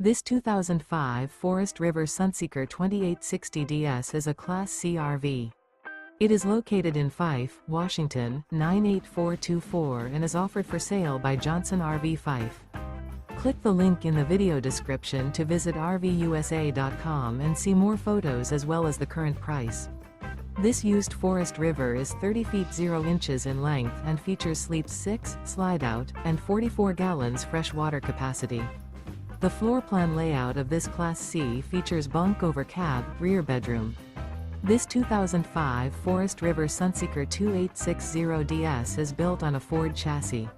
This 2005 Forest River Sunseeker 2860DS is a Class C RV. It is located in Fife, Washington, 98424 and is offered for sale by Johnson RV Fife. Click the link in the video description to visit RVUSA.com and see more photos as well as the current price. This used Forest River is 30 feet 0 inches in length and features sleeps 6, slide-out, and 44 gallons fresh water capacity. The floor plan layout of this Class C features bunk over cab, rear bedroom. This 2005 Forest River Sunseeker 2860DS is built on a Ford chassis.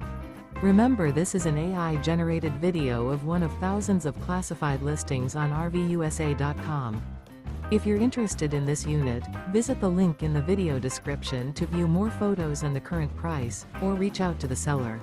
Remember, this is an AI-generated video of one of thousands of classified listings on RVUSA.com. If you're interested in this unit, visit the link in the video description to view more photos and the current price, or reach out to the seller.